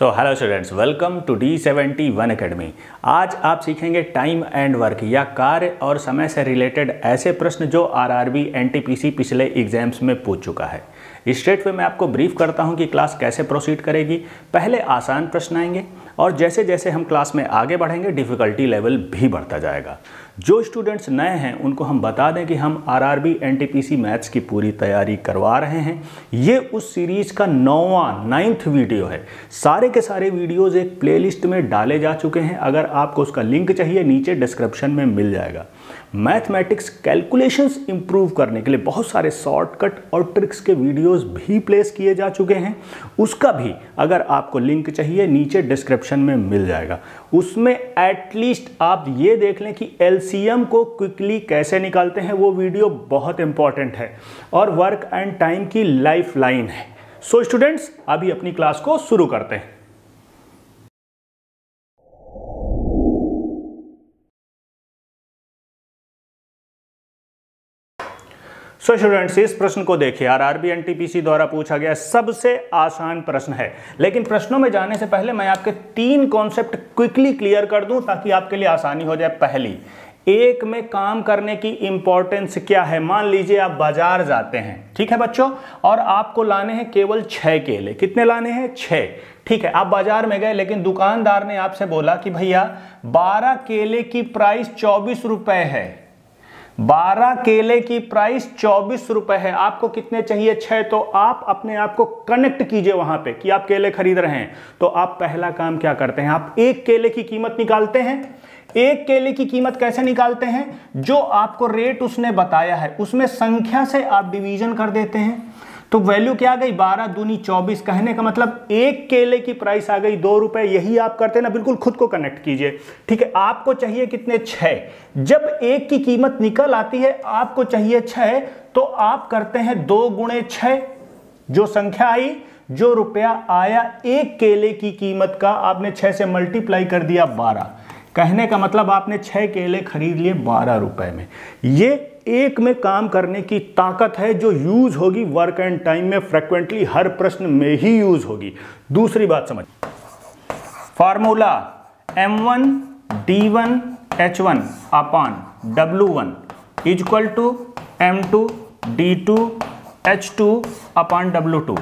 Hello students, welcome to D71 academy. आज आप सीखेंगे टाइम एंड वर्क या कार्य और समय से रिलेटेड ऐसे प्रश्न जो आरआरबी एनटीपीसी पिछले एग्जाम्स में पूछ चुका है। स्ट्रेट वे मैं आपको ब्रीफ करता हूं कि क्लास कैसे प्रोसीड करेगी। पहले आसान प्रश्न आएंगे और जैसे जैसे हम क्लास में आगे बढ़ेंगे डिफ़िकल्टी लेवल भी बढ़ता जाएगा। जो स्टूडेंट्स नए हैं उनको हम बता दें कि हम आरआरबी एनटीपीसी मैथ्स की पूरी तैयारी करवा रहे हैं। ये उस सीरीज़ का 9th वीडियो है। सारे के सारे वीडियोज़ एक प्लेलिस्ट में डाले जा चुके हैं। अगर आपको उसका लिंक चाहिए नीचे डिस्क्रिप्शन में मिल जाएगा। मैथमेटिक्स कैलकुलेशंस इंप्रूव करने के लिए बहुत सारे शॉर्टकट और ट्रिक्स के वीडियोस भी प्लेस किए जा चुके हैं। उसका भी अगर आपको लिंक चाहिए नीचे डिस्क्रिप्शन में मिल जाएगा। उसमें एटलीस्ट आप ये देख लें कि एलसीएम को क्विकली कैसे निकालते हैं, वो वीडियो बहुत इंपॉर्टेंट है और वर्क एंड टाइम की लाइफ लाइन है। सो स्टूडेंट्स, अभी अपनी क्लास को शुरू करते हैं। सो स्टूडेंट्स, इस प्रश्न को देखिए। आरआरबी एनटीपीसी द्वारा पूछा गया सबसे आसान प्रश्न है, लेकिन प्रश्नों में जाने से पहले मैं आपके 3 कॉन्सेप्ट क्विकली क्लियर कर दूं ताकि आपके लिए आसानी हो जाए। पहली, एक में काम करने की इंपॉर्टेंस क्या है। मान लीजिए आप बाजार जाते हैं, ठीक है बच्चों, और आपको लाने हैं केवल 6 केले। कितने लाने हैं? 6। ठीक है, आप बाजार में गए लेकिन दुकानदार ने आपसे बोला कि भैया 12 केले की प्राइस 24 रुपए है। 12 केले की प्राइस 24 रुपए है। आपको कितने चाहिए? 6। तो आप अपने आप को कनेक्ट कीजिए वहां पे कि आप केले खरीद रहे हैं। तो आप पहला काम क्या करते हैं? आप एक केले की कीमत निकालते हैं। एक केले की कीमत कैसे निकालते हैं? जो आपको रेट उसने बताया है उसमें संख्या से आप डिवीजन कर देते हैं। तो वैल्यू क्या आ गई? 12 दूनी 24। कहने का मतलब एक केले की प्राइस आ गई 2 रुपए। यही आप करते हैं ना, बिल्कुल खुद को कनेक्ट कीजिए। ठीक है, आपको चाहिए कितने? 6। जब एक की कीमत निकल आती है आपको चाहिए 6, तो आप करते हैं 2 गुणे 6। जो संख्या आई, जो रुपया आया एक केले की कीमत का, आपने 6 से मल्टीप्लाई कर दिया 12। कहने का मतलब आपने 6 केले खरीद लिए 12 रुपए में। ये एक में काम करने की ताकत है जो यूज होगी वर्क एंड टाइम में, फ्रीक्वेंटली हर प्रश्न में ही यूज होगी। दूसरी बात समझ, formula M1 D1 H1 upon W1 equal to M2 D2 H2 upon W2।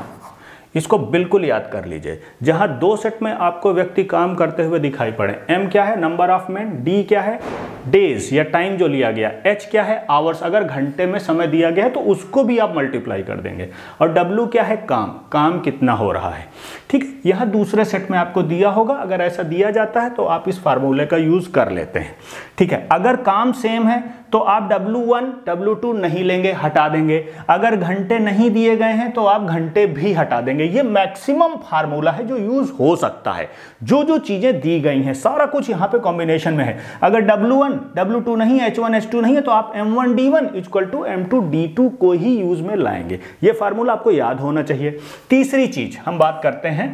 इसको बिल्कुल याद कर लीजिए। जहां 2 सेट में आपको व्यक्ति काम करते हुए दिखाई पड़े, M क्या है? नंबर ऑफ मैन, D क्या है? डेज या टाइम जो लिया गया, H क्या है? आवर्स, अगर घंटे में समय दिया गया है तो उसको भी आप मल्टीप्लाई कर देंगे, और W क्या है? काम, काम कितना हो रहा है। ठीक है, यह दूसरे सेट में आपको दिया होगा। अगर ऐसा दिया जाता है तो आप इस फार्मूले का यूज कर लेते हैं। ठीक है, अगर काम सेम है तो आप W1 W2 नहीं लेंगे, हटा देंगे। अगर घंटे नहीं दिए गए हैं तो आप घंटे भी हटा देंगे। ये मैक्सिमम फार्मूला है जो यूज हो सकता है। जो जो चीजें दी गई हैं सारा कुछ यहां पे कॉम्बिनेशन में है। अगर W1 W2 नहीं, H1 H2 नहीं है तो आप M1 D1 equal to M2 D2 को ही यूज में लाएंगे। ये फार्मूला आपको याद होना चाहिए। तीसरी चीज हम बात करते हैं,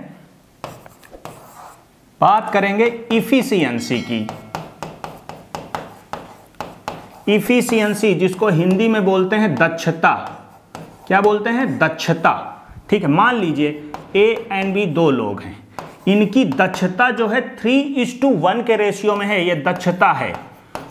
बात करेंगे इफिशियंसी की। इफिशियंसी, जिसको हिंदी में बोलते हैं दक्षता। क्या बोलते हैं? दक्षता। ठीक है, मान लीजिए A एंड B 2 लोग हैं। इनकी दक्षता जो है 3:1 के रेशियो में है। ये दक्षता है।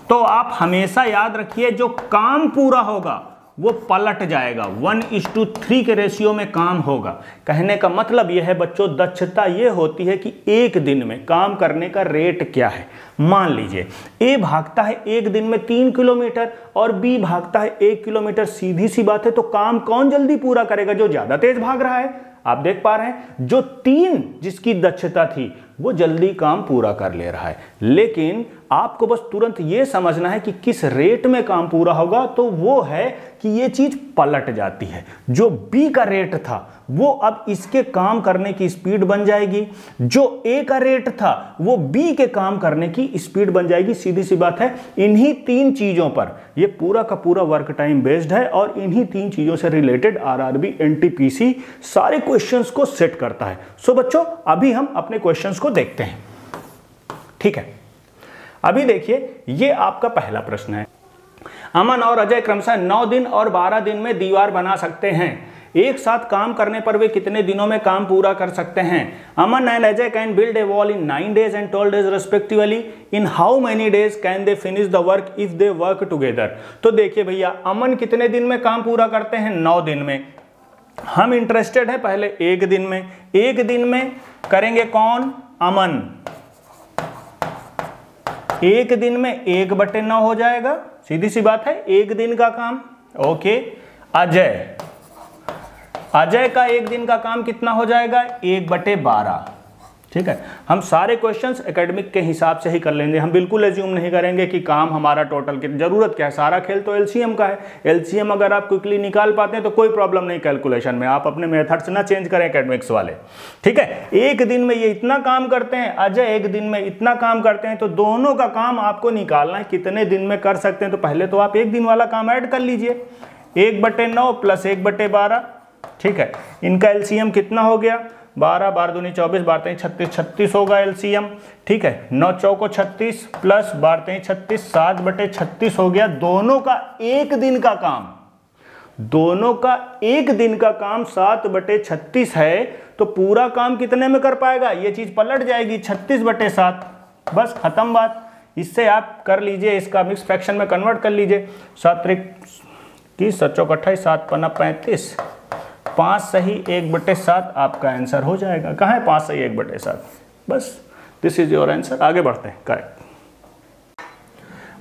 तो आप हमेशा याद रखिए जो काम पूरा होगा वो पलट जाएगा, 1:3 के रेशियो में काम होगा। कहने का मतलब यह है बच्चों, दक्षता यह होती है कि एक दिन में काम करने का रेट क्या है। मान लीजिए A भागता है एक दिन में 3 किलोमीटर और B भागता है 1 किलोमीटर। सीधी सी बात है, तो काम कौन जल्दी पूरा करेगा? जो ज्यादा तेज भाग रहा है। आप देख पा रहे हैं जो 3 जिसकी दक्षता थी वो जल्दी काम पूरा कर ले रहा है। लेकिन आपको बस तुरंत ये समझना है कि किस रेट में काम पूरा होगा, तो वो है कि ये चीज पलट जाती है। जो B का रेट था वो अब इसके काम करने की स्पीड बन जाएगी। जो A का रेट था वो B के काम करने की स्पीड बन जाएगी। सीधी सी बात है। इन्हीं 3 चीजों पर ये पूरा का पूरा वर्क टाइम बेस्ड है और इन्हीं 3 चीजों से रिलेटेड आरआरबी एनटीपीसी सारे क्वेश्चंस को सेट करता है। सो बच्चों, अभी हम अपने क्वेश्चंस को देखते हैं। ठीक है, अभी देखिए ये आपका पहला प्रश्न है। अमन और अजय क्रमशः 9 दिन और 12 दिन में दीवार बना सकते हैं। एक साथ काम करने पर वे कितने दिनों में काम पूरा कर सकते हैं? Aman and Ajay can build a wall in 9 days and 12 days respectively. In how many days can they finish the work if they work together? तो देखिए भैया, अमन कितने दिन में काम पूरा करते हैं? 9 दिन में। हम इंटरेस्टेड है पहले एक दिन में। एक दिन में करेंगे कौन? अमन। एक दिन में 1/9 हो जाएगा, सीधी सी बात है, एक दिन का काम। ओके, अजय का एक दिन का काम कितना हो जाएगा? 1/12। ठीक है, हम सारे क्वेश्चंस एकेडमिक के हिसाब से ही कर लेंगे। हम बिल्कुल एज्यूम नहीं करेंगे कि काम हमारा टोटल की जरूरत क्या है। सारा खेल तो एलसीएम का है। एलसीएम अगर आप क्विकली निकाल पाते हैं तो कोई प्रॉब्लम नहीं कैलकुलेशन में। आप अपने मेथड्स ना चेंज करें एकेडमिक्स वाले। ठीक है, एक दिन में ये इतना काम करते हैं, अजय एक दिन में इतना काम करते हैं, तो दोनों का काम आपको निकालना है कितने दिन में कर सकते हैं। तो पहले तो आप एक दिन वाला काम ऐड कर लीजिए, 1/9 प्लस 1/12। ठीक है, इनका एलसीएम कितना हो गया? 12, 12 दूनी 24, 12 36, 36 होगा एलसीएम। ठीक है, 9 चौको 36 प्लस 12 36, 7/36 हो गया। दोनों का एक दिन का काम, दोनों का एक दिन का काम 7/36 है, तो पूरा काम कितने में कर पाएगा? ये चीज पलट जाएगी, 36/7। बस खत्म बात। इससे आप कर लीजिए, इसका मिक्स फ्रैक्शन में कन्वर्ट कर लीजिए। 7 21, 7 चौक 28, 7 पन्ना 35, 5 सही 1/7 आपका आंसर हो जाएगा। कहाँ है 5 सही 1/7? बस दिस इज योर आंसर। आगे बढ़ते हैं। करेक्ट।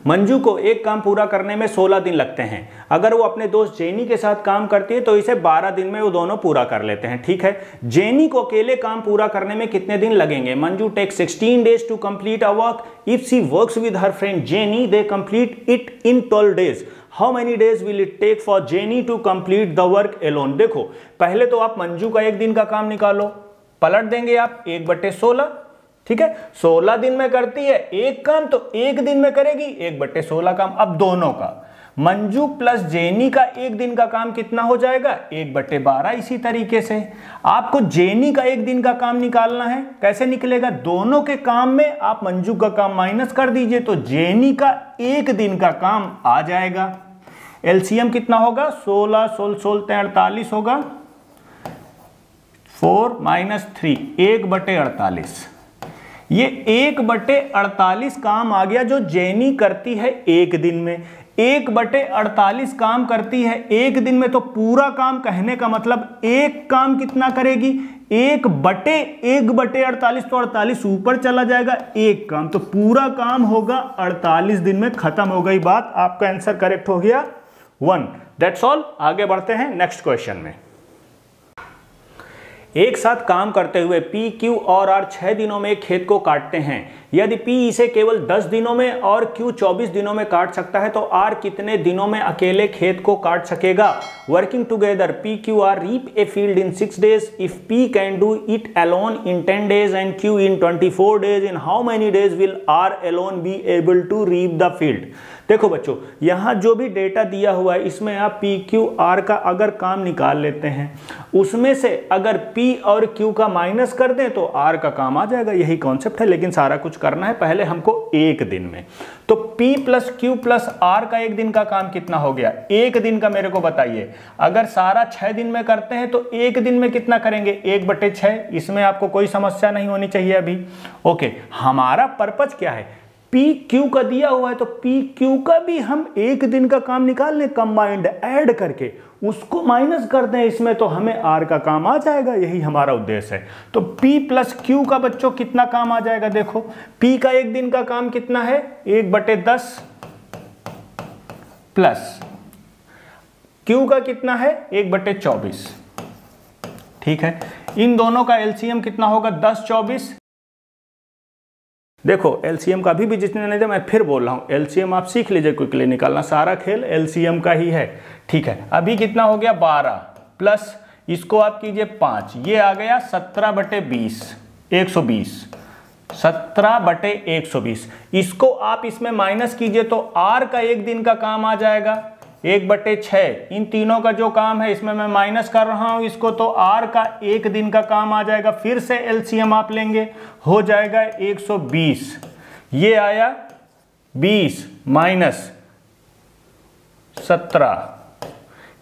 मंजू को एक काम पूरा करने में 16 दिन लगते हैं। अगर वो अपने दोस्त जेनी के साथ काम करती है तो इसे 12 दिन में वो दोनों पूरा कर लेते हैं। ठीक है, जेनी को अकेले काम पूरा करने में कितने दिन लगेंगे? Manju take 16 days to complete a work. If she works with her friend Jenny they complete it in 12 days। How many days will it take for Jenny to complete the work alone? देखो, पहले तो आप मंजू का एक दिन का काम निकालो, पलट देंगे आप 1/16। ठीक है, 16 दिन में करती है एक काम, तो एक दिन में करेगी 1/16 काम। अब दोनों का, मंजू प्लस जेनी का एक दिन का काम कितना हो जाएगा? 1/12। इसी तरीके से आपको जेनी का एक दिन का काम निकालना है। कैसे निकलेगा? दोनों के काम में आप मंजू का काम माइनस कर दीजिए, तो जेनी का एक दिन का काम आ जाएगा। एलसीएम कितना होगा? 16 16 16 48 होगा। 4 - 3 1/48। ये 1/48 काम आ गया जो जेनी करती है एक दिन में। 1/48 काम करती है एक दिन में, तो पूरा काम कहने का मतलब एक काम कितना करेगी? 1/48, तो 48 ऊपर चला जाएगा, एक काम, तो पूरा काम होगा 48 दिन में। खत्म हो गई बात। आपका आंसर करेक्ट हो गया 1। That's all. आगे बढ़ते हैं नेक्स्ट क्वेश्चन में। एक साथ काम करते हुए P, Q और R 6 दिनों में खेत को काटते हैं। यदि P इसे केवल 10 दिनों में और Q 24 दिनों में काट सकता है, तो R कितने दिनों में अकेले खेत को काट सकेगा? Working together P, Q, R reap a field in 6 days. If P can do it alone in 10 days and Q in 24 days, in how many days will R alone be able to reap the field? देखो बच्चों, यहाँ जो भी data दिया हुआ है इसमें आप P, Q, R का अगर काम निकाल लेते हैं, उसमें से अगर P और Q का माइनस कर दें तो R का काम आ जाएगा। यही कॉन्सेप्ट है, लेकिन सारा कुछ करना है पहले हमको एक दिन में। तो P plus Q plus R का एक दिन का काम कितना हो गया? एक दिन का मेरे को बताइए। अगर सारा 6 दिन में करते हैं तो एक दिन में कितना करेंगे? 1/6। इसमें आपको कोई समस्या नहीं होनी चाहिए अभी। ओके, हमारा पर्पज क्या है? पी क्यू का दिया हुआ है, तो पी क्यू का भी हम एक दिन का काम निकाल लें, कंबाइंड ऐड करके उसको माइनस कर दें इसमें, तो हमें आर का काम आ जाएगा। यही हमारा उद्देश्य है। तो पी प्लस क्यू का बच्चों कितना काम आ जाएगा? देखो, पी का एक दिन का काम कितना है? 1/10 प्लस क्यू का कितना है? 1/24। ठीक है, इन दोनों का एलसीएम कितना होगा? 10 24। देखो, एलसीएम का अभी भी जितने नहीं थे, मैं फिर बोल रहा हूँ, एलसीएम आप सीख लीजिए क्विकली निकालना। सारा खेल एलसीएम का ही है। ठीक है, अभी कितना हो गया? 12 प्लस इसको आप कीजिए 5, ये आ गया 17/20, 120, 17/120। इसको आप इसमें माइनस कीजिए तो आर का एक दिन का काम आ जाएगा 1/6। इन तीनों का जो काम है इसमें मैं माइनस कर रहा हूं इसको, तो आर का एक दिन का काम आ जाएगा। फिर से एलसीएम आप लेंगे, हो जाएगा 120। ये आया 20 - 17,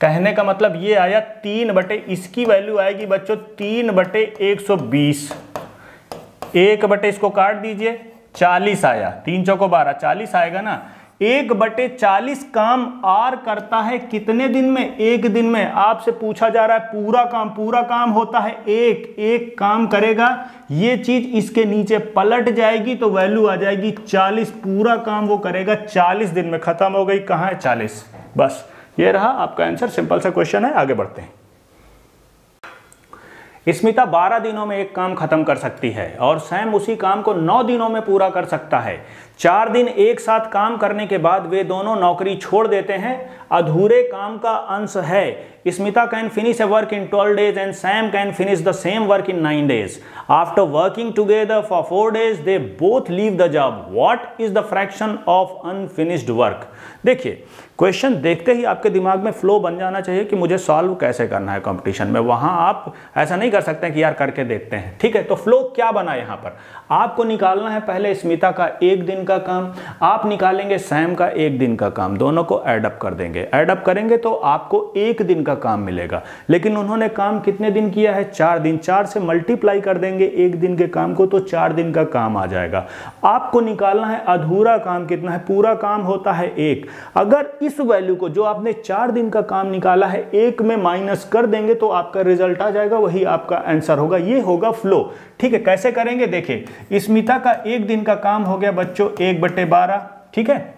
कहने का मतलब ये आया 3 इसकी वैल्यू आएगी बच्चों 3/120। 1 इसको काट दीजिए, 40 आया, 3 चौको 12, 40 आएगा ना। 1/40 काम आर करता है कितने दिन में? एक दिन में। आपसे पूछा जा रहा है पूरा काम होता है एक काम करेगा, ये चीज इसके नीचे पलट जाएगी तो वैल्यू आ जाएगी 40। पूरा काम वो करेगा 40 दिन में। खत्म हो गई, कहां है 40? बस ये रहा आपका आंसर। सिंपल सा क्वेश्चन है, आगे बढ़ते हैं। स्मिता 12 दिनों में एक काम खत्म कर सकती है और सैम उसी काम को 9 दिनों में पूरा कर सकता है। 4 दिन एक साथ काम करने के बाद वे दोनों नौकरी छोड़ देते हैं। अधूरे काम का अंश है। Smita can finish A work in 12 days and Sam can finish the same work in 9 days। After working together for 4 days they both leave the job. What is the fraction of unfinished work? देखिए, question देखते ही आपके दिमाग में flow बन जाना चाहिए कि मुझे सॉल्व कैसे करना है कंपटीशन में। वहां आप ऐसा नहीं कर सकते कि यार करके देखते हैं, ठीक है। तो फ्लो क्या बना यहां पर? आपको निकालना है पहले स्मिता का 1 दिन का काम, आप निकालेंगे सैम का 1 दिन का काम, दोनों को ऐड अप कर देंगे। ऐड अप करेंगे तो आपको 1 दिन का काम मिलेगा, लेकिन उन्होंने काम कितने दिन किया है? 4 दिन। 4 से मल्टीप्लाई कर देंगे 1 दिन के काम को तो 4 दिन का काम आ जाएगा। आपको निकालना है अधूरा काम कितना है, पूरा काम होता है 1। अगर इस वैल्यू को जो आपने 4 दिन का काम निकाला है 1 में माइनस कर देंगे तो आपका रिजल्ट आ जाएगा, वही आपका आंसर होगा। ये होगा फ्लो, ठीक है। कैसे करेंगे देखिए, स्मिता का 1 दिन का काम हो गया बच्चों 1/12, ठीक है।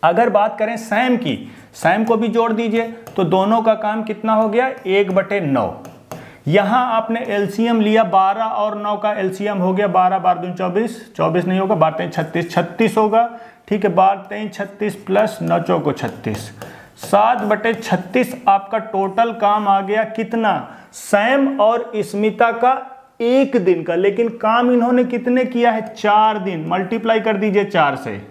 अगर बात करें सैम की, सैम को भी जोड़ दीजिए तो दोनों का काम कितना हो गया? 1/9। यहां आपने एलसीएम लिया, 12 और 9 का एलसीएम हो गया 12 12 दूनी 24, 24 नहीं होगा, 12 36, 36 होगा, ठीक है। 12 36 प्लस 9 चौको 36, 7/36 आपका टोटल काम आ गया कितना? सैम और स्मिता का 1 दिन का, लेकिन काम इन्होंने कितने किया है? 4 दिन। मल्टीप्लाई कर दीजिए 4 से,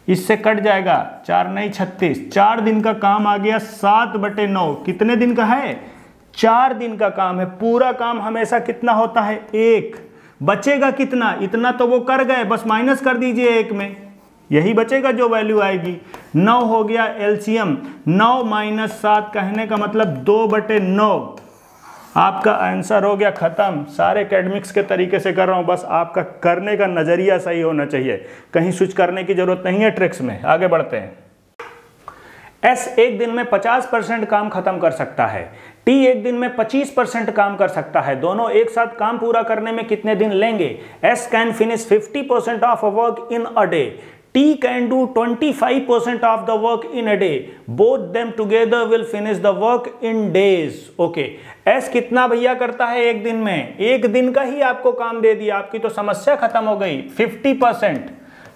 इससे कट जाएगा, 4 नहीं 36, 4 दिन का काम आ गया 7/9। कितने दिन का है? 4 दिन का काम है। पूरा काम हमेशा कितना होता है? 1। बचेगा कितना? इतना तो वो कर गए, बस माइनस कर दीजिए 1 में, यही बचेगा जो वैल्यू आएगी। 9 हो गया एलसीएम, 9 - 7 कहने का मतलब 2/9। आपका आंसर हो गया खत्म। सारे एकेडमिक्स के तरीके से कर रहा हूं, बस आपका करने का नजरिया सही होना चाहिए, कहीं स्विच करने की जरूरत नहीं है ट्रिक्स में। आगे बढ़ते हैं। एस 1 दिन में 50% काम खत्म कर सकता है। टी 1 दिन में 25% काम कर सकता है। दोनों एक साथ काम पूरा करने में कितने दिन लेंगे? S can finish 50% of a work in a day. T can do 25% of the work in a day. Both them together will finish the work in days. Okay. S कितना भैया करता है 1 दिन में? 1 दिन का ही आपको काम दे दिया, आपकी तो समस्या खत्म हो गई। 50%।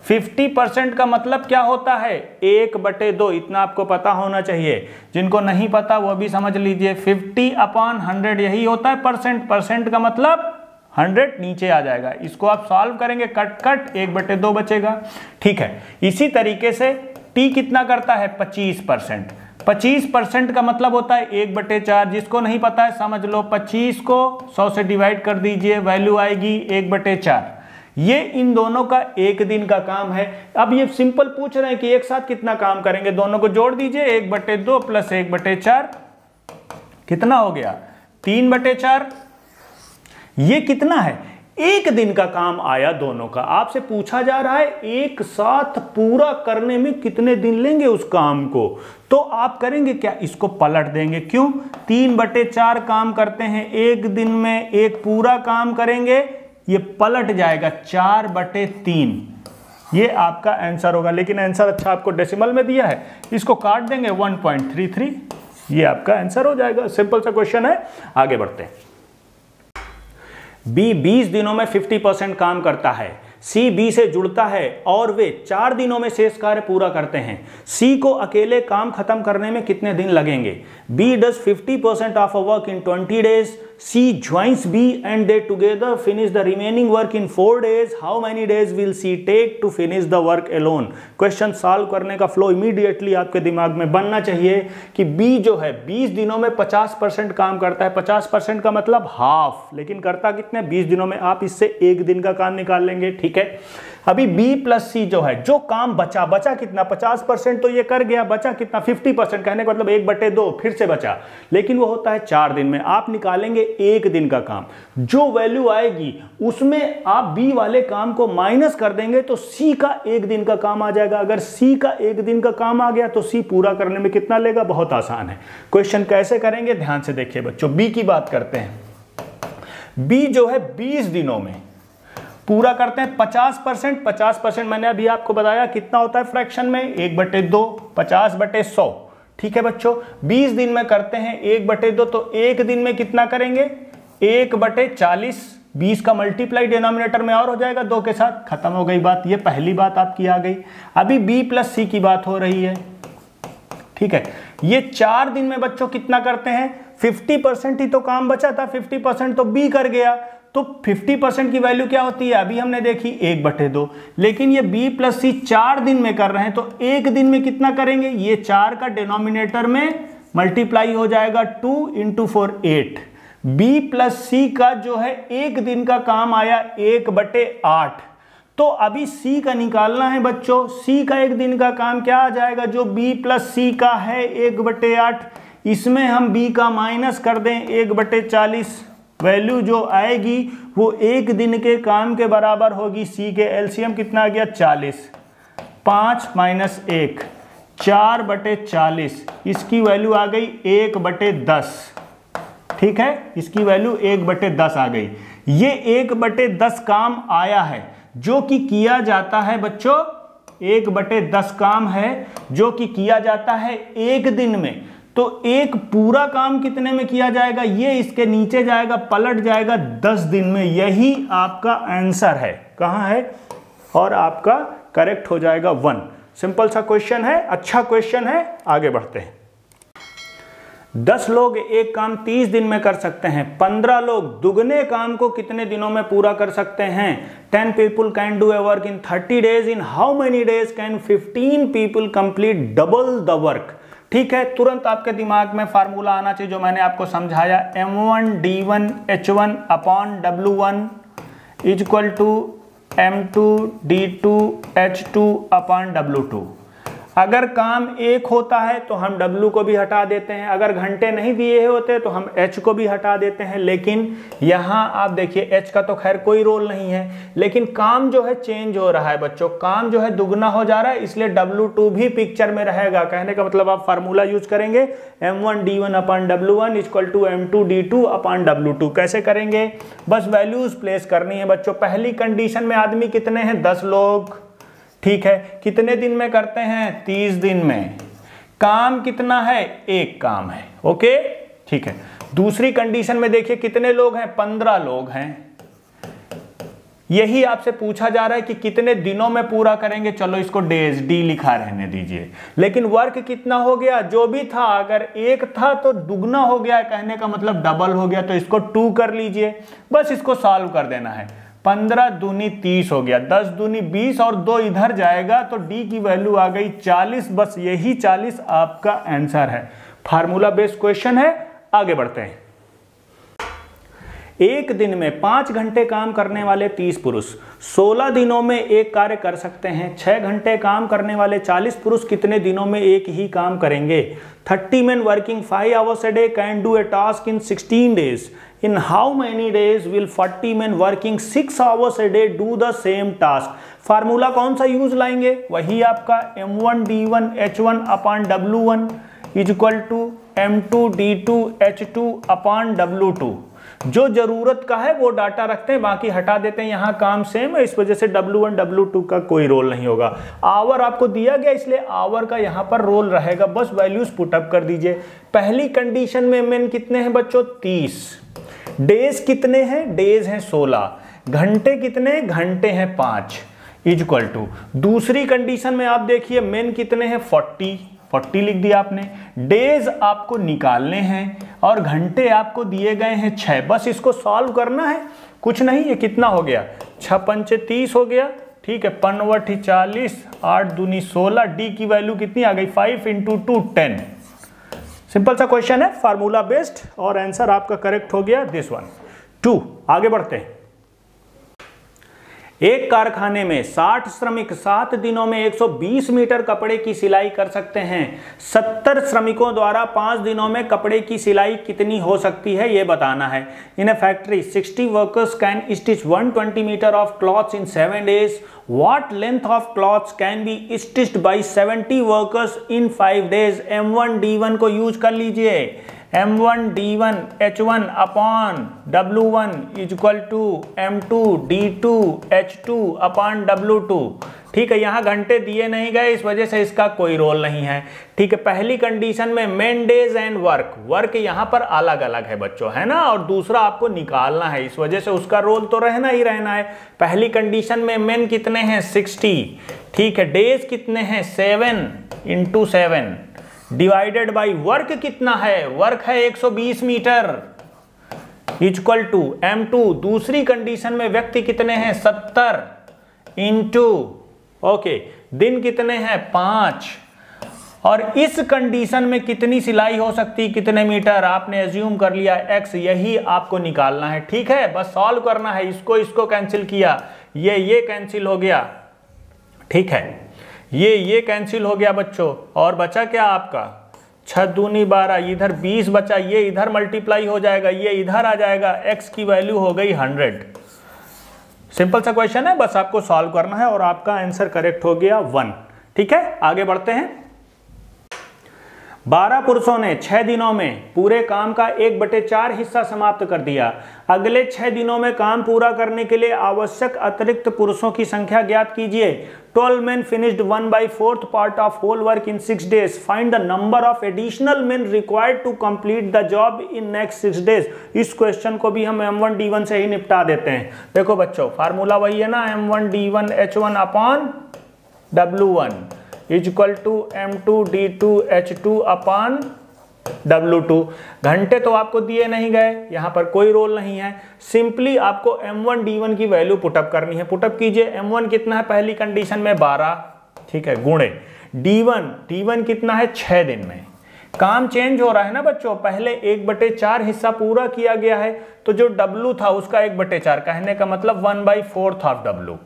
50% का मतलब क्या होता है? 1/2। इतना आपको पता होना चाहिए, जिनको नहीं पता वो भी समझ लीजिए। 50/100 यही होता है परसेंट। परसेंट का मतलब 100 नीचे आ जाएगा। इसको आप सॉल्व करेंगे, कट 1/2 बचेगा, ठीक है। इसी तरीके से टी कितना करता है? 25%। 25% का मतलब होता है 1/4। जिसको नहीं पता है समझ लो, 25 को 100 से डिवाइड कर दीजिए, वैल्यू आएगी 1/4। ये इन दोनों का 1 दिन का काम है। अब ये सिंपल पूछ रहे हैं कि एक साथ कितना काम करेंगे, दोनों को जोड़ दीजिए। 1/2 प्लस 1/4 कितना हो गया? 3/4। ये कितना है? 1 दिन का काम आया दोनों का। आपसे पूछा जा रहा है एक साथ पूरा करने में कितने दिन लेंगे उस काम को, तो आप करेंगे क्या? इसको पलट देंगे। क्यों? 3/4 काम करते हैं 1 दिन में, एक पूरा काम करेंगे, ये पलट जाएगा 4/3। ये आपका आंसर होगा। लेकिन आंसर अच्छा आपको डेसिमल में दिया है, इसको काट देंगे 1.33, ये आपका आंसर हो जाएगा। सिंपल सा क्वेश्चन है, आगे बढ़ते हैं। बी 20 दिनों में 50% काम करता है। सी बी से जुड़ता है और वे 4 दिनों में शेष कार्य पूरा करते हैं। सी को अकेले काम खत्म करने में कितने दिन लगेंगे? B does 50% of a work in 20 days, C joins B and they together finish the remaining work in 4 days. How many days will C take to finish the work alone? Question solve करने का flow immediately आपके दिमाग में बनना चाहिए कि B जो है 20 दिनों में 50% काम करता है। 50% का मतलब हाफ, लेकिन करता कितने 20 दिनों में। आप इससे एक दिन का काम निकाल लेंगे, ठीक है। अभी B प्लस C जो है, जो काम बचा कितना 50% तो ये कर गया, बचा कितना 50%, कहने का मतलब 1/2 फिर से बचा, लेकिन वो होता है 4 दिन में। आप निकालेंगे एक दिन का काम, जो वैल्यू आएगी उसमें आप B वाले काम को माइनस कर देंगे तो C का एक दिन का काम आ जाएगा। अगर C का एक दिन का काम आ गया तो C पूरा करने में कितना लेगा, बहुत आसान है। क्वेश्चन कैसे करेंगे ध्यान से देखिए बच्चों। B की बात करते हैं। B जो है 20 दिनों में पूरा करते हैं 50%। 50% मैंने अभी आपको बताया कितना होता है फ्रैक्शन में, 1/2, 50/100, ठीक है बच्चों। 20 दिन में करते हैं 1/2, तो एक दिन में कितना करेंगे 1/40। 20 का मल्टीप्लाई डिनोमिनेटर में और हो जाएगा 2 के साथ, खत्म हो गई बात। ये पहली बात आपकी आ गई। अभी B प्लस C की बात हो रही है, ठीक है। ये 4 दिन में बच्चों कितना करते हैं, 50% ही तो काम बचा था, 50% तो B कर गया, तो 50% की वैल्यू क्या होती है अभी हमने देखी 1/2, लेकिन ये B प्लस C 4 दिन में कर रहे हैं तो एक दिन में कितना करेंगे, ये 4 का डिनोमिनेटर में मल्टीप्लाई हो जाएगा 2 × 4 8। B प्लस C का जो है एक दिन का काम आया 1/8। तो अभी C का निकालना है बच्चों। C का एक दिन का काम क्या आ जाएगा, जो B प्लस C का है 1/8, इसमें हम B का माइनस कर दें 1/40। वैल्यू जो आएगी वो एक दिन के काम के बराबर होगी। C के एलसीएम कितना आ गया 40, 5 - 1 4/40, इसकी वैल्यू आ गई 1/10, ठीक है। इसकी वैल्यू 1/10 आ गई। ये 1/10 काम आया है जो कि किया जाता है बच्चों, 1/10 काम है जो कि किया जाता है एक दिन में। तो एक पूरा काम कितने में किया जाएगा, ये इसके नीचे जाएगा, पलट जाएगा 10 दिन में। यही आपका आंसर है, कहां है, और आपका करेक्ट हो जाएगा 1। सिंपल सा क्वेश्चन है, अच्छा क्वेश्चन है। आगे बढ़ते हैं। 10 लोग एक काम 30 दिन में कर सकते हैं। 15 लोग दुगने काम को कितने दिनों में पूरा कर सकते हैं। 10 people can do a work in 30 days. In how many days can 15 people complete double the work? ठीक है, तुरंत आपके दिमाग में फार्मूला आना चाहिए जो मैंने आपको समझाया, M1D1H1 upon W1 equal to M2D2H2 upon W2। अगर काम एक होता है तो हम W को भी हटा देते हैं, अगर घंटे नहीं दिए होते तो हम H को भी हटा देते हैं। लेकिन यहाँ आप देखिए H का तो खैर कोई रोल नहीं है, लेकिन काम जो है चेंज हो रहा है बच्चों, काम जो है दुगना हो जा रहा है, इसलिए W2 भी पिक्चर में रहेगा। कहने का मतलब आप फार्मूला यूज करेंगे M1D1 upon W1 equal to M2D2 upon W2। कैसे करेंगे, बस वैल्यूज प्लेस करनी है बच्चों। पहली कंडीशन में आदमी कितने हैं, 10 लोग, ठीक है। कितने दिन में करते हैं, 30 दिन में। काम कितना है, एक काम है, ओके, ठीक है। दूसरी कंडीशन में देखिए कितने लोग हैं, 15 लोग हैं। यही आपसे पूछा जा रहा है कि कितने दिनों में पूरा करेंगे। चलो इसको डेज डी लिखा रहने दीजिए, लेकिन वर्क कितना हो गया, जो भी था, अगर एक था तो दुगना हो गया, कहने का मतलब डबल हो गया, तो इसको 2 कर लीजिए। बस इसको सॉल्व कर देना है। 15 दूनी 30 हो गया, 10 दूनी 20 और 2 इधर जाएगा तो डी की वैल्यू आ गई 40। बस यही 40 आपका आंसर है। फार्मूला बेस्ड क्वेश्चन है। आगे बढ़ते हैं। एक दिन में 5 घंटे काम करने वाले 30 पुरुष 16 दिनों में एक कार्य कर सकते हैं। 6 घंटे काम करने वाले 40 पुरुष कितने दिनों में एक ही काम करेंगे। 30 men working 5 hours a day can do a task in 16 days. In how many days will 40 men working 6 hours a day do the same task? Formula कौन सा यूज लाएंगे, वही आपका M1D1H1 upon W1 equal to M2D2H2 upon W2। जो जरूरत का है वो डाटा रखते हैं, बाकी हटा देते हैं। यहाँ काम सेम है, इस वजह से W1 W2 का कोई रोल नहीं होगा। आवर आपको दिया गया इसलिए आवर का यहाँ पर रोल रहेगा, बस वैल्यूज पुटअप कर दीजिए। पहली कंडीशन में मेन कितने हैं बच्चों, 30। डेज कितने हैं, डेज हैं 16। घंटे कितने, घंटे हैं 5 इक्वल टू। दूसरी कंडीशन में आप देखिए मेन कितने हैं, 40। 40 लिख दिया आपने। डेज आपको निकालने हैं और घंटे आपको दिए गए हैं 6। बस इसको सॉल्व करना है, कुछ नहीं। ये कितना हो गया, 6 पंचे 30 हो गया, ठीक है। 5 40, 8 दूनी 16, डी की वैल्यू कितनी आ गई, 5 × 2 10। सिंपल सा क्वेश्चन है, फार्मूला बेस्ड, और आंसर आपका करेक्ट हो गया दिस वन 2। आगे बढ़ते हैं। एक कारखाने में 60 श्रमिक 7 दिनों में 120 मीटर कपड़े की सिलाई कर सकते हैं। 70 श्रमिकों द्वारा 5 दिनों में कपड़े की सिलाई कितनी हो सकती है, यह बताना है। In a factory 60 workers can stitch 120 metre of cloths in 7 days. What length of cloths can be stitched by 70 workers in 5 days? M1 D1 को यूज कर लीजिए। M1 D1 H1 upon W1 equal to M2 D2 H2 upon W2। ठीक है, यहाँ घंटे दिए नहीं गए, इस वजह से इसका कोई रोल नहीं है। ठीक है, पहली कंडीशन में मेन डेज एंड वर्क यहाँ पर अलग अलग है बच्चों, है ना, और दूसरा आपको निकालना है, इस वजह से उसका रोल तो रहना ही रहना है। पहली कंडीशन में मेन कितने हैं 60, ठीक है, डेज कितने हैं 7 × 7 डिवाइडेड बाई वर्क कितना है, वर्क है 120 मीटर इक्वल टू M2। दूसरी कंडीशन में व्यक्ति कितने हैं 70 इंटू ओके दिन कितने हैं 5, और इस कंडीशन में कितनी सिलाई हो सकती है, कितने मीटर, आपने एज्यूम कर लिया x, यही आपको निकालना है। ठीक है, बस सॉल्व करना है। इसको कैंसिल किया, ये कैंसिल हो गया, ठीक है, ये कैंसिल हो गया बच्चों, और बचा क्या आपका 6 दूनी 12, इधर 20 बचा, ये इधर मल्टीप्लाई हो जाएगा, ये इधर आ जाएगा, x की वैल्यू हो गई 100। सिंपल सा क्वेश्चन है, बस आपको सॉल्व करना है और आपका आंसर करेक्ट हो गया 1। ठीक है, आगे बढ़ते हैं। 12 पुरुषों ने 6 दिनों में पूरे काम का 1/4 हिस्सा समाप्त कर दिया। अगले 6 दिनों में काम पूरा करने के लिए आवश्यक अतिरिक्त पुरुषों की संख्या ज्ञात कीजिए। 12 men finished 1/4 part of whole work in 6 days. Find the number of additional men required to complete the job in next 6 days. इस क्वेश्चन को भी हम M1 D1 से ही निपटा देते हैं। देखो बच्चों, फार्मूला वही है ना, M1 D1 H1 upon W1 equal to M2 D2 H2 upon W2। घंटे तो आपको दिए नहीं गए, यहां पर कोई रोल नहीं है, सिंपली आपको M1 D1 की वैल्यू पुटअप करनी है। पुटअप कीजिए, M1 कितना है पहली कंडीशन में 12, ठीक है, गुणे D1 कितना है 6 दिन में। काम चेंज हो रहा है ना बच्चों, पहले 1/4 हिस्सा पूरा किया गया है, तो जो W था उसका 1/4, कहने का मतलब 1/4 ऑफ W,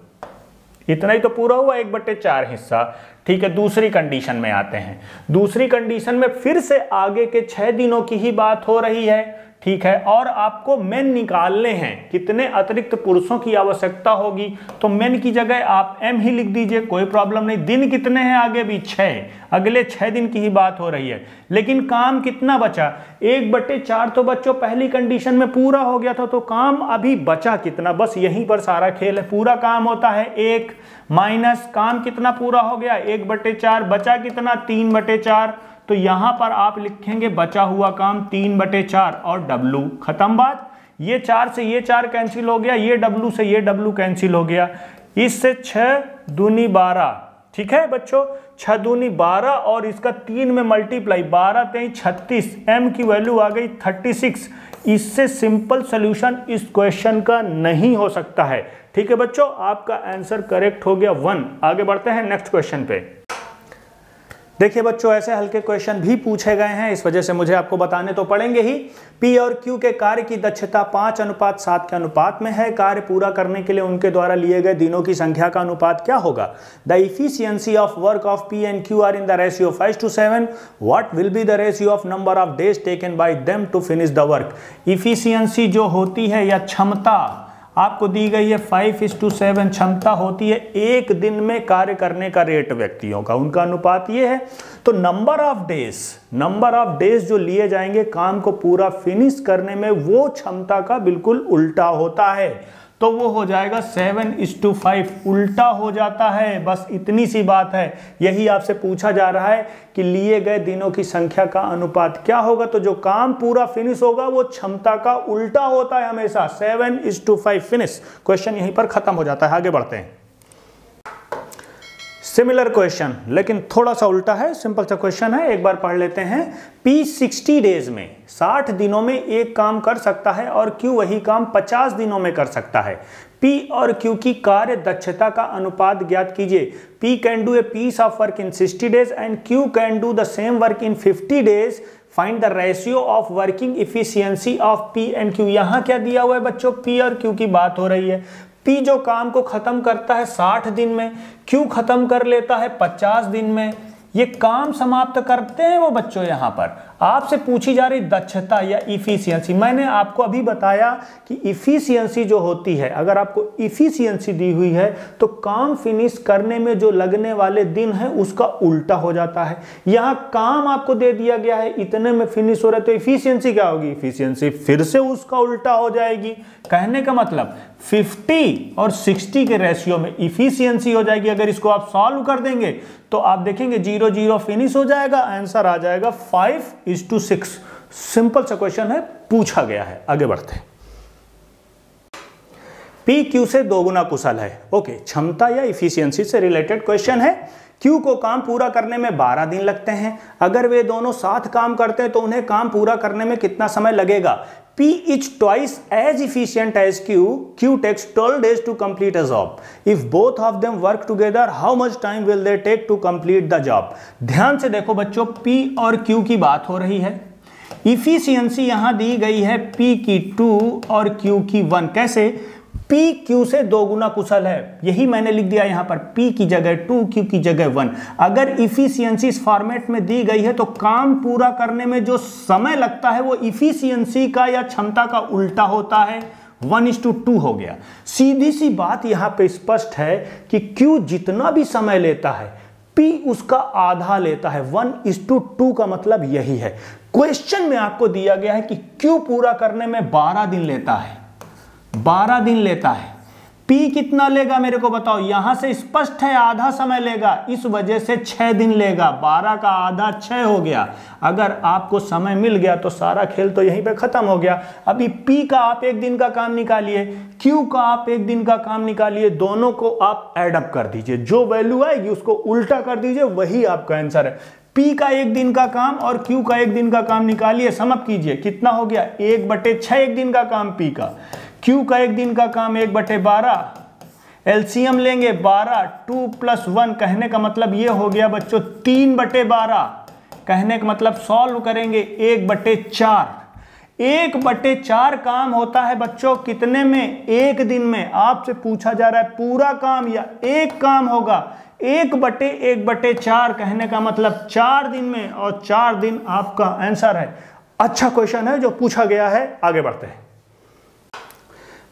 इतना ही तो पूरा हुआ 1/4 हिस्सा। ठीक है, दूसरी कंडीशन में आते हैं। दूसरी कंडीशन में फिर से आगे के 6 दिनों की ही बात हो रही है, ठीक है, और आपको मेन निकालने हैं, कितने अतिरिक्त पुरुषों की आवश्यकता होगी, तो मेन की जगह आप M ही लिख दीजिए, कोई प्रॉब्लम नहीं। दिन कितने हैं आगे भी 6, अगले 6 दिन की ही बात हो रही है, लेकिन काम कितना बचा 1/4, तो बच्चों पहली कंडीशन में पूरा हो गया था, तो काम अभी बचा कितना, बस यहीं पर सारा खेल है। पूरा काम होता है 1 माइनस काम कितना पूरा हो गया 1/4, बचा कितना 3/4, तो यहां पर आप लिखेंगे बचा हुआ काम 3/4 और W, खत्म बात। ये 4 से ये 4 कैंसिल हो गया, ये W से ये W कैंसिल हो गया, इससे 6 दूनी 12, ठीक है बच्चों, 6 दूनी 12 और इसका 3 में मल्टीप्लाई, 12 3 36, M की वैल्यू आ गई 36। इससे सिंपल सॉल्यूशन इस क्वेश्चन का नहीं हो सकता है। ठीक है बच्चों, आपका आंसर करेक्ट हो गया 1। आगे बढ़ते हैं नेक्स्ट क्वेश्चन पे। देखिए बच्चों, ऐसे हल्के क्वेश्चन भी पूछे गए हैं, इस वजह से मुझे आपको बताने तो पड़ेंगे ही। P और Q के कार्य की दक्षता 5:7 के अनुपात में है। कार्य पूरा करने के लिए उनके द्वारा लिए गए दिनों की संख्या का अनुपात क्या होगा? The efficiency of work of P and Q are in the ratio 5:7। What will be the ratio of number of days taken by them to finish the work? Efficiency जो होती है या क्षमता आपको दी गई है 5:7, क्षमता होती है एक दिन में कार्य करने का रेट व्यक्तियों का, उनका अनुपात ये है। तो नंबर ऑफ डेज जो लिए जाएंगे काम को पूरा फिनिश करने में, वो क्षमता का बिल्कुल उल्टा होता है, तो वो हो जाएगा 7:5, उल्टा हो जाता है। बस इतनी सी बात है, यही आपसे पूछा जा रहा है कि लिए गए दिनों की संख्या का अनुपात क्या होगा, तो जो काम पूरा फिनिश होगा वो क्षमता का उल्टा होता है हमेशा, 7:5 फिनिश। क्वेश्चन यहीं पर खत्म हो जाता है। आगे बढ़ते हैं। सिमिलर क्वेश्चन लेकिन थोड़ा सा उल्टा है, सिंपल सा क्वेश्चन है, एक बार पढ़ लेते हैं। P 60 डेज में 60 दिनों में एक काम कर सकता है और Q वही काम 50 दिनों में कर सकता है। P और Q की कार्य दक्षता का अनुपात ज्ञात कीजिए। P can do a piece of work in 60 days and Q can do the same work in 50 days. Find the ratio of working efficiency of P and Q। यहाँ क्या दिया हुआ है बच्चों, P और Q की बात हो रही है। P जो काम को खत्म करता है 60 दिन में, Q खत्म कर लेता है 50 दिन में। ये काम समाप्त करते हैं वो बच्चों। यहाँ पर आपसे पूछी जा रही दक्षता या इफिशियंसी। मैंने आपको अभी बताया कि इफिशियंसी जो होती है, अगर आपको इफिशियंसी दी हुई है तो काम फिनिश करने में जो लगने वाले दिन है उसका उल्टा हो जाता है। यहाँ काम आपको दे दिया गया है, इतने में फिनिश हो रहा है, तो इफिशियंसी क्या होगी, इफिशियंसी फिर से उसका उल्टा हो जाएगी। कहने का मतलब 50 और 60 के रेशियो में इफिशियंसी हो जाएगी। अगर इसको आप सॉल्व कर देंगे तो आप देखेंगे 0 0 फिनिश हो जाएगा, आंसर आ जाएगा 5:6। सिंपल सा क्वेश्चन है, पूछा गया है। आगे बढ़ते हैं। P Q से दोगुना कुशल है। ओके, क्षमता या इफिशियंसी से रिलेटेड क्वेश्चन है। Q को काम पूरा करने में 12 दिन लगते हैं। अगर वे दोनों साथ काम करते हैं तो उन्हें काम पूरा करने में कितना समय लगेगा। P is twice as efficient as Q. Q takes 12 days to complete a job. If both of them work together, how much time will they take to complete the job? ध्यान से देखो बच्चों, P और Q की बात हो रही है। इफिशियंसी यहां दी गई है P की 2 और Q की 1। कैसे? P Q से दोगुना कुशल है, यही मैंने लिख दिया यहां पर, P की जगह 2, Q की जगह 1। अगर इफिशियंसी इस फॉर्मेट में दी गई है तो काम पूरा करने में जो समय लगता है वो इफिशियंसी का या क्षमता का उल्टा होता है। 1:2 हो गया। सीधी सी बात यहां पे स्पष्ट है कि Q जितना भी समय लेता है P उसका आधा लेता है। 1:2 का मतलब यही है। क्वेश्चन में आपको दिया गया है कि Q पूरा करने में 12 दिन लेता है, 12 दिन लेता है। P कितना लेगा मेरे को बताओ। यहां से स्पष्ट है आधा समय लेगा, इस वजह से 6 दिन लेगा। 12 का आधा 6 हो गया। अगर आपको समय मिल गया तो सारा खेल तो यहीं पे खत्म हो गया। अभी P का आप 1 दिन का काम निकालिए, Q का आप 1 दिन का काम निकालिए, दोनों को आप एडअप कर दीजिए, जो वैल्यू आएगी उसको उल्टा कर दीजिए, वही आपका आंसर है। P का 1 दिन का काम और Q का 1 दिन का काम निकालिए, समअप कीजिए, कितना हो गया 1/6 1 दिन का काम P का। Q का 1 दिन का काम 1/12, एलसीएम लेंगे 12, 2 + 1, कहने का मतलब ये हो गया बच्चों 3/12। कहने का मतलब सॉल्व करेंगे 1/4। 1/4 काम होता है बच्चों कितने में, 1 दिन में। आपसे पूछा जा रहा है पूरा काम या एक काम होगा। 1/1/4 कहने का मतलब 4 दिन में, और 4 दिन आपका आंसर है। अच्छा क्वेश्चन है जो पूछा गया है। आगे बढ़ते हैं।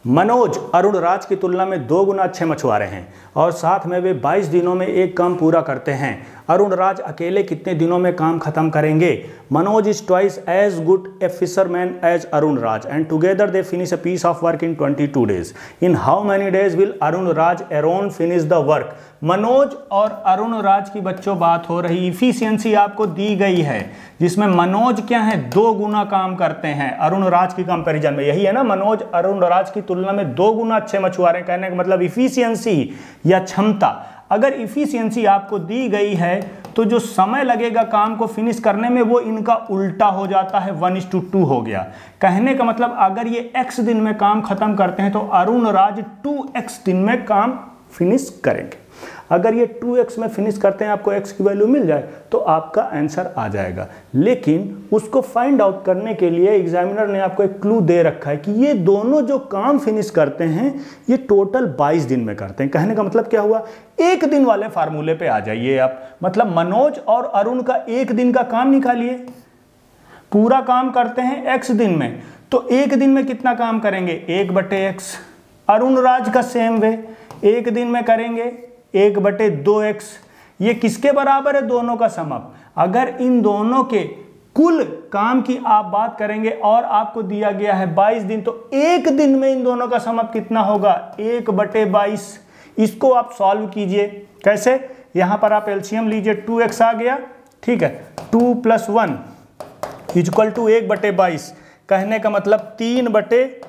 मनोज अरुण राज की तुलना में 2 गुना अच्छे मछुआरे हैं और साथ में वे 22 दिनों में एक काम पूरा करते हैं। अरुण राज अकेले कितने दिनों में काम खत्म करेंगे। Manoj is twice as good a fisherman as Arun Raj and together they finish a piece of work in 22 days. In how many days will Arun Raj alone finish the work. Manoj और अरुण राज की बच्चों बात हो रही। इफिशियंसी आपको दी गई है जिसमें मनोज क्या है 2 गुना काम करते हैं अरुण राज की कंपैरिजन में। यही है ना, मनोज अरुण राज की तुलना में 2 गुना अच्छे मछुआरे। कहने का मतलब इफिशियंसी या क्षमता। अगर इफिशियंसी आपको दी गई है तो जो समय लगेगा काम को फिनिश करने में वो इनका उल्टा हो जाता है, 1:2 हो गया। कहने का मतलब अगर ये x दिन में काम खत्म करते हैं तो अरुण राज 2x दिन में काम फिनिश करेंगे। अगर ये 2x में फिनिश करते हैं, आपको x की वैल्यू मिल जाए तो आपका आंसर आ जाएगा। लेकिन उसको फाइंड आउट करने के लिए एग्जामिनर ने आपको एक क्लू दे रखा है कि ये दोनों जो काम फिनिश करते हैं ये टोटल 22 दिन में करते हैं। कहने का मतलब क्या हुआ, 1 दिन वाले फार्मूले पे आ जाइए आप। मतलब मनोज और अरुण का 1 दिन का काम निकालिए। पूरा काम करते हैं x दिन में, तो 1 दिन में कितना काम करेंगे 1/x। अरुण राज का सेम वे 1 दिन में करेंगे 1/2x। ये किसके बराबर है, दोनों का समअप। अगर इन दोनों के कुल काम की आप बात करेंगे और आपको दिया गया है 22 दिन, तो 1 दिन में इन दोनों का समअप कितना होगा 1/22। इसको आप सॉल्व कीजिए। कैसे, यहां पर आप एलसीएम लीजिए, 2x आ गया, ठीक है, 2 + 1 = 1/22। कहने का मतलब 3/2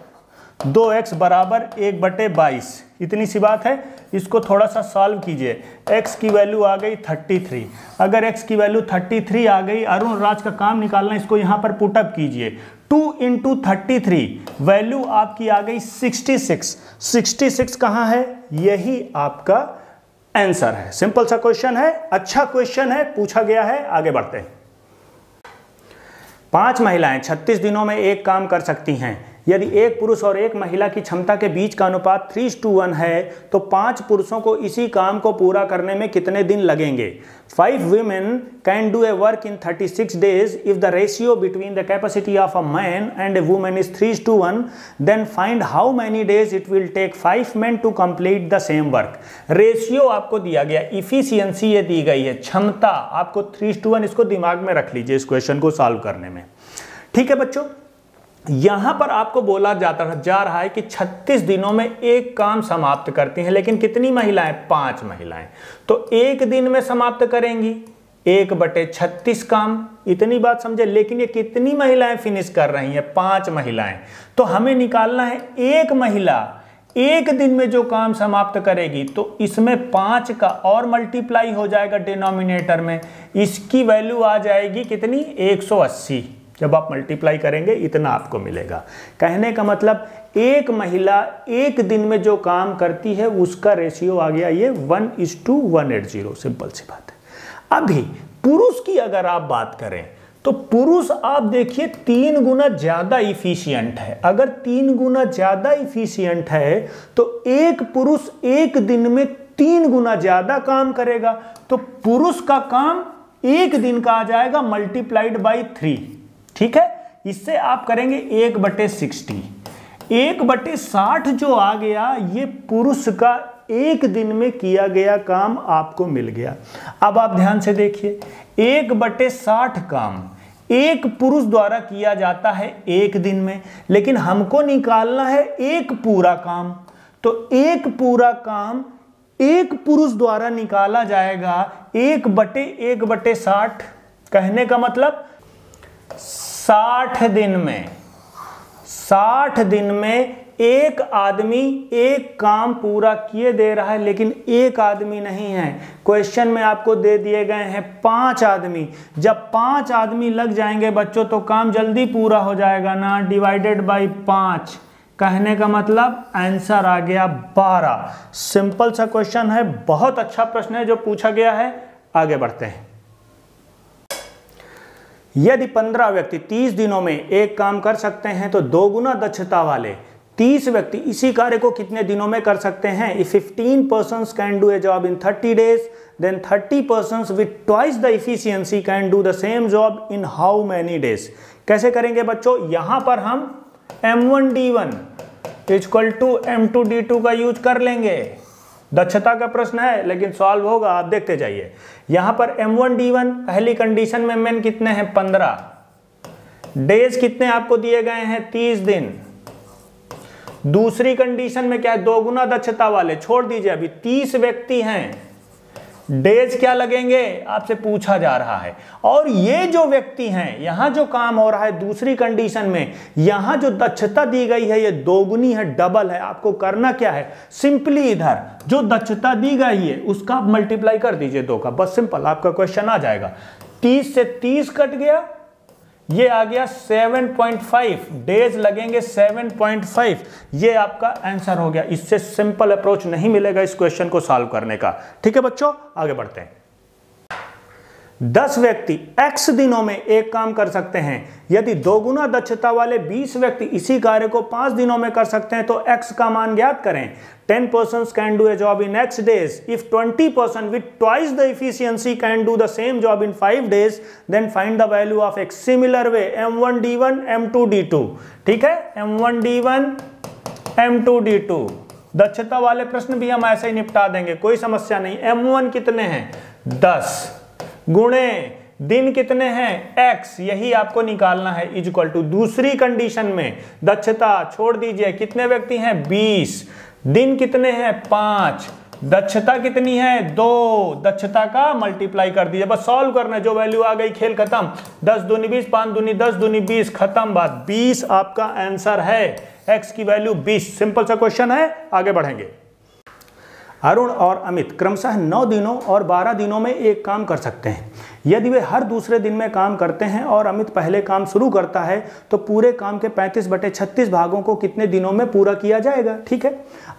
2x बराबर 1/22, इतनी सी बात है। इसको थोड़ा सा सॉल्व कीजिए। x की वैल्यू आ गई 33। अगर x की वैल्यू 33 आ गई, अरुण राज का काम निकालना, इसको यहाँ पर पुटअप कीजिए। 2 × 33 वैल्यू आपकी आ गई 66। 66 कहाँ है? यही आपका आंसर है। सिंपल सा क्वेश्चन है, अच्छा क्वेश्चन है, पूछा गया है। आगे बढ़ते हैं। 5 महिलाएं 36 दिनों में एक काम कर सकती हैं। यदि एक पुरुष और एक महिला की क्षमता के बीच का अनुपात 3:1 है तो 5 पुरुषों को इसी काम को पूरा करने में कितने दिन लगेंगे? 5 women can do a work in 36 days if the ratio between the capacity of a man and a woman is 3:1, then find how many days it will take 5 men to complete the same work। Ratio आपको दिया गया, efficiency ये दी गई है, क्षमता आपको 3:1, इसको दिमाग में रख लीजिए इस क्वेश्चन को सॉल्व करने में। ठीक है बच्चों, यहां पर आपको बोला जा रहा है कि 36 दिनों में एक काम समाप्त करती हैं, लेकिन कितनी महिलाएं? 5 महिलाएं। तो एक दिन में समाप्त करेंगी 1/36 काम, इतनी बात समझे। लेकिन ये कितनी महिलाएं फिनिश कर रही हैं? 5 महिलाएं। तो हमें निकालना है एक महिला एक दिन में जो काम समाप्त करेगी, तो इसमें 5 का और मल्टीप्लाई हो जाएगा डिनोमिनेटर में, इसकी वैल्यू आ जाएगी कितनी? 180। जब आप मल्टीप्लाई करेंगे इतना आपको मिलेगा। कहने का मतलब एक महिला एक दिन में जो काम करती है उसका रेशियो आ गया ये 1:180। सिंपल सी बात है। अभी पुरुष की अगर आप बात करें तो पुरुष आप देखिए 3 गुना ज्यादा इफिशियंट है। अगर 3 गुना ज्यादा इफिशियंट है तो एक पुरुष एक दिन में 3 गुना ज्यादा काम करेगा, तो पुरुष का काम एक दिन का आ जाएगा मल्टीप्लाइड बाई 3। ठीक है, इससे आप करेंगे 1/60। 1/60 जो आ गया ये पुरुष का एक दिन में किया गया काम आपको मिल गया। अब आप ध्यान से देखिए, 1/60 काम एक पुरुष द्वारा किया जाता है एक दिन में, लेकिन हमको निकालना है एक पूरा काम। तो एक पूरा काम एक पुरुष द्वारा निकाला जाएगा 1/1/60। कहने का मतलब 60 दिन में एक आदमी एक काम पूरा किए दे रहा है, लेकिन एक आदमी नहीं है। क्वेश्चन में आपको दे दिए गए हैं 5 आदमी। जब 5 आदमी लग जाएंगे बच्चों तो काम जल्दी पूरा हो जाएगा ना, डिवाइडेड बाई 5। कहने का मतलब आंसर आ गया 12। सिंपल सा क्वेश्चन है, बहुत अच्छा प्रश्न है जो पूछा गया है। आगे बढ़ते हैं। यदि 15 व्यक्ति 30 दिनों में एक काम कर सकते हैं तो 2 गुना दक्षता वाले 30 व्यक्ति इसी कार्य को कितने दिनों में कर सकते हैं? If 15 persons can do a job in 30 days, then 30 persons with twice the efficiency can do the same job in how many days? कैसे करेंगे बच्चों? यहां पर हम M1D1 = M2D2 का यूज कर लेंगे। दक्षता का प्रश्न है लेकिन सॉल्व होगा, आप देखते जाइए। यहां पर M1D1 पहली कंडीशन में मेन कितने हैं? 15। डेज कितने आपको दिए गए हैं? 30 दिन। दूसरी कंडीशन में क्या है? 2 गुना दक्षता वाले, छोड़ दीजिए, अभी 30 व्यक्ति हैं। डेज क्या लगेंगे आपसे पूछा जा रहा है। और ये जो व्यक्ति हैं, यहां जो काम हो रहा है दूसरी कंडीशन में, यहां जो दक्षता दी गई है ये 2 गुनी है, डबल है। आपको करना क्या है? सिंपली इधर जो दक्षता दी गई है उसका आप मल्टीप्लाई कर दीजिए 2 का, बस सिंपल आपका क्वेश्चन आ जाएगा। 30 से 30 कट गया, ये आ गया 7.5 डेज लगेंगे, 7.5। ये आपका आंसर हो गया। इससे सिंपल अप्रोच नहीं मिलेगा इस क्वेश्चन को सॉल्व करने का। ठीक है बच्चों, आगे बढ़ते हैं। 10 व्यक्ति x दिनों में एक काम कर सकते हैं। यदि 2 गुना दक्षता वाले 20 व्यक्ति इसी कार्य को 5 दिनों में कर सकते हैं तो x का मान ज्ञात करें। 10 persons can do a job in x days. If 20 persons with twice the efficiency can do the same job in 5 days, then find the value of x. Similar way, M1D1, M2D2. ठीक है, M1D1, M2D2। दक्षता वाले प्रश्न भी हम ऐसे ही निपटा देंगे, कोई समस्या नहीं। M1 कितने हैं? 10 गुणे दिन कितने हैं? x, यही आपको निकालना है, इक्वल टू दूसरी कंडीशन में दक्षता छोड़ दीजिए, कितने व्यक्ति हैं? 20। दिन कितने हैं? 5 दक्षता कितनी है 2, दक्षता का मल्टीप्लाई कर दीजिए, बस सॉल्व करना है, जो वैल्यू आ गई खेल खत्म। 10 दूनी 20, 5 दूनी 10, दूनी 20, खत्म बात। 20 आपका आंसर है, x की वैल्यू 20। सिंपल सा क्वेश्चन है, आगे बढ़ेंगे। अरुण और अमित क्रमशः 9 दिनों और 12 दिनों में एक काम कर सकते हैं। यदि वे हर दूसरे दिन में काम करते हैं और अमित पहले काम शुरू करता है तो पूरे काम के 35/36 भागों को कितने दिनों में पूरा किया जाएगा। ठीक है,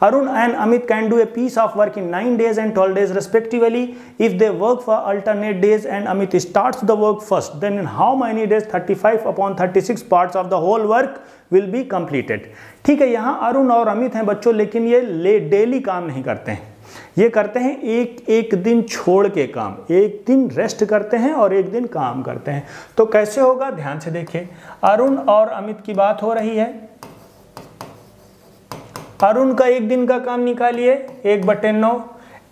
Arun and Amit can do a piece of work in 9 days and 12 days respectively. If they work for alternate days and Amit starts the work first, then in how many days 35/36 parts of the whole work will be completed. ठीक है, यहाँ अरुण और अमित हैं बच्चों, लेकिन ये daily काम नहीं करते हैं, ये करते हैं एक दिन छोड़ के काम, एक दिन रेस्ट करते हैं और एक दिन काम करते हैं। तो कैसे होगा, ध्यान से देखिए। अरुण और अमित की बात हो रही है। अरुण का एक दिन का काम निकालिए 1/9,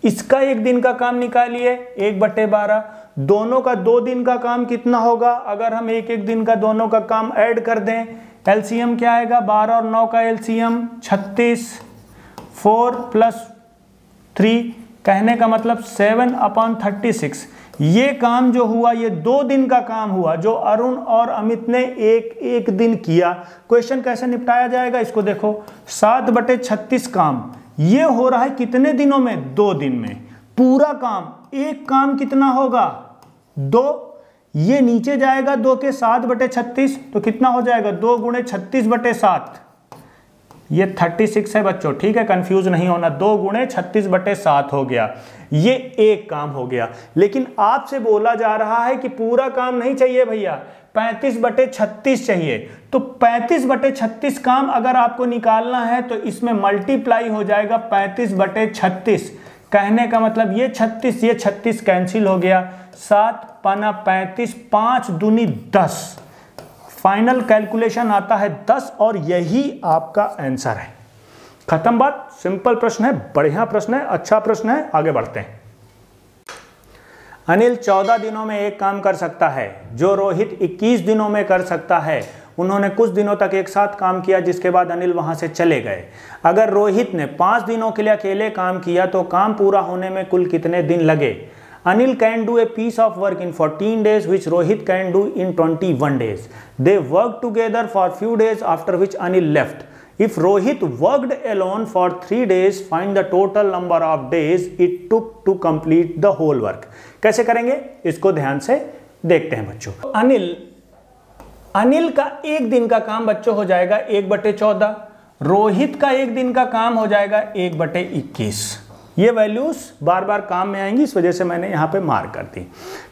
इसका एक दिन का काम निकालिए 1/12। दोनों का 2 दिन का काम कितना होगा, अगर हम एक दिन का दोनों का काम ऐड कर दें, एलसीएम क्या आएगा, 12 और 9 का एलसीएम 36, 4 + 3, कहने का मतलब 7/36। ये काम जो हुआ ये 2 दिन का काम हुआ, जो अरुण और अमित ने एक दिन किया। क्वेश्चन कैसे निपटाया जाएगा, इसको देखो। 7/36 काम ये हो रहा है कितने दिनों में, 2 दिन में। पूरा काम, एक काम कितना होगा 2, ये नीचे जाएगा 2 के 7/36, तो कितना हो जाएगा 2 × 36/7, ये 36 है बच्चों। ठीक है, कंफ्यूज नहीं होना, 2 × 36/7 हो गया, ये एक काम हो गया। लेकिन आपसे बोला जा रहा है कि पूरा काम नहीं चाहिए भैया, 35/36 चाहिए। तो 35/36 काम अगर आपको निकालना है तो इसमें मल्टीप्लाई हो जाएगा 35/36। कहने का मतलब ये 36 कैंसिल हो गया, 7 × 35, 5 दूनी 10, फाइनल कैलकुलेशन आता है 10 और यही आपका आंसर है। खत्म बात। सिंपल प्रश्न है, बढ़िया प्रश्न है, अच्छा प्रश्न है, आगे बढ़ते हैं। अनिल 14 दिनों में एक काम कर सकता है जो रोहित 21 दिनों में कर सकता है। उन्होंने कुछ दिनों तक एक साथ काम किया, जिसके बाद अनिल वहां से चले गए। अगर रोहित ने 5 दिनों के लिए अकेले काम किया तो काम पूरा होने में कुल कितने दिन लगे। Anil can do a piece of work in 14 days which Rohit can do in 21 days. They worked together for few days after which Anil left. If Rohit worked alone for 3 days, find the total number of days it took to complete the whole work. कैसे करेंगे इसको ध्यान से देखते हैं बच्चों। अनिल का एक दिन का काम बच्चों हो जाएगा 1/14, रोहित का एक दिन का काम हो जाएगा 1/21। ये वैल्यूज बार बार काम में आएंगी, इस वजह से मैंने यहाँ पे मार्क कर दी।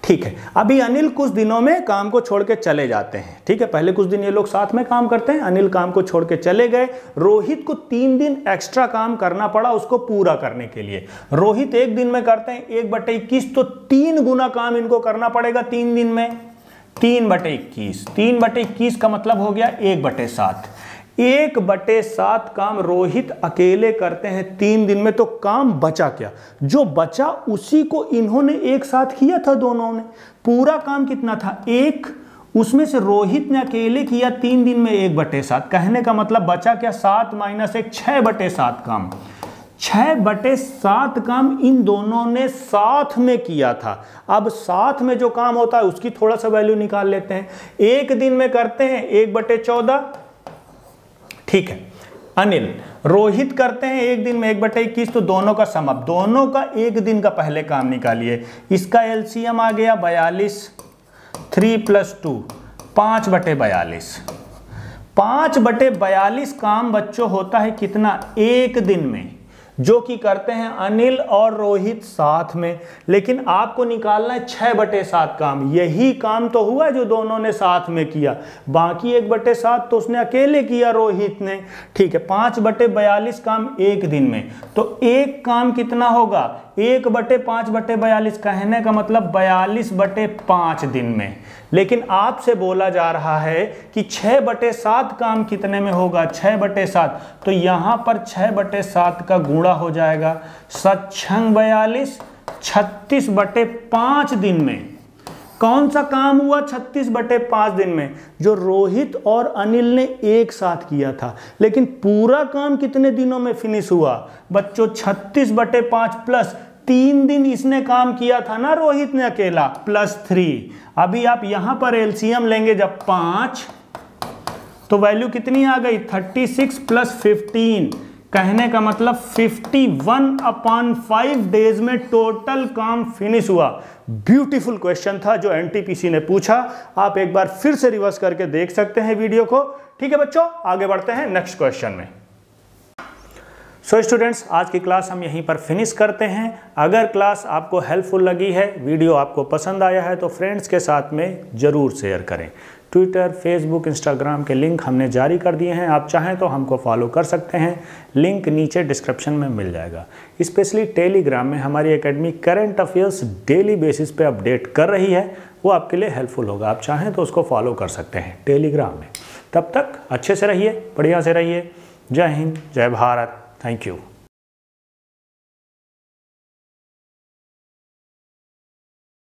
ठीक है, अभी अनिल कुछ दिनों में काम को छोड़ के चले जाते हैं। ठीक है, पहले कुछ दिन ये लोग साथ में काम करते हैं, अनिल काम को छोड़ के चले गए। रोहित को 3 दिन एक्स्ट्रा काम करना पड़ा उसको पूरा करने के लिए। रोहित एक दिन में करते हैं 1/21, तो 3 गुना काम इनको करना पड़ेगा 3 दिन में। 3/21, 3/21 का मतलब हो गया 1/7। 1/7 काम रोहित अकेले करते हैं 3 दिन में, तो काम बचा क्या, जो बचा उसी को इन्होंने एक साथ किया था दोनों ने। पूरा काम कितना था 1, उसमें से रोहित ने अकेले किया 3 दिन में 1/7। कहने का मतलब बचा क्या, 7 - 1, 6/7 काम। 6/7 काम इन दोनों ने साथ में किया था। अब साथ में जो काम होता है उसकी थोड़ा सा वैल्यू निकाल लेते हैं। एक दिन में करते हैं 1/14, ठीक है। अनिल रोहित करते हैं एक दिन में 1/21, तो दोनों का सम, अब दोनों का एक दिन का पहले काम निकालिए। इसका एलसीएम आ गया 42, 3 + 2 5/42। 5/42 काम बच्चों होता है कितना, एक दिन में, जो कि करते हैं अनिल और रोहित साथ में। लेकिन आपको निकालना है 6/7 काम। यही काम तो हुआ है जो दोनों ने साथ में किया, बाकी 1/7 तो उसने अकेले किया रोहित ने। ठीक है, 5/42 काम एक दिन में, तो एक काम कितना होगा 1/5/42। कहने का मतलब 42/5 दिन में। लेकिन आपसे बोला जा रहा है कि 6/7 काम कितने में होगा, 6/7, तो यहां पर 6/7 का गुणा हो जाएगा 7×6 42, 36/5 दिन में। कौन सा काम हुआ 36/5 दिन में? जो रोहित और अनिल ने एक साथ किया था। लेकिन पूरा काम कितने दिनों में फिनिश हुआ बच्चों? 36/5 प्लस 3 दिन इसने काम किया था ना रोहित ने अकेला, प्लस 3। अभी आप यहां पर एलसीएम लेंगे जब 5, तो वैल्यू कितनी आ गई? 36 प्लस 15, कहने का मतलब 51/5 डेज में टोटल काम फिनिश हुआ। ब्यूटीफुल क्वेश्चन था जो एनटीपीसी ने पूछा। आप एक बार फिर से रिवर्स करके देख सकते हैं वीडियो को। ठीक है बच्चों, आगे बढ़ते हैं नेक्स्ट क्वेश्चन में। सो स्टूडेंट्स, आज की क्लास हम यहीं पर फिनिश करते हैं। अगर क्लास आपको हेल्पफुल लगी है, वीडियो आपको पसंद आया है, तो फ्रेंड्स के साथ में ज़रूर शेयर करें। ट्विटर, फेसबुक, इंस्टाग्राम के लिंक हमने जारी कर दिए हैं। आप चाहें तो हमको फॉलो कर सकते हैं, लिंक नीचे डिस्क्रिप्शन में मिल जाएगा। स्पेशली टेलीग्राम में हमारी academy current affairs daily basis पे अपडेट कर रही है, वो आपके लिए हेल्पफुल होगा। आप चाहें तो उसको फॉलो कर सकते हैं टेलीग्राम में। तब तक अच्छे से रहिए, बढ़िया से रहिए। जय हिंद, जय भारत, थैंक यू।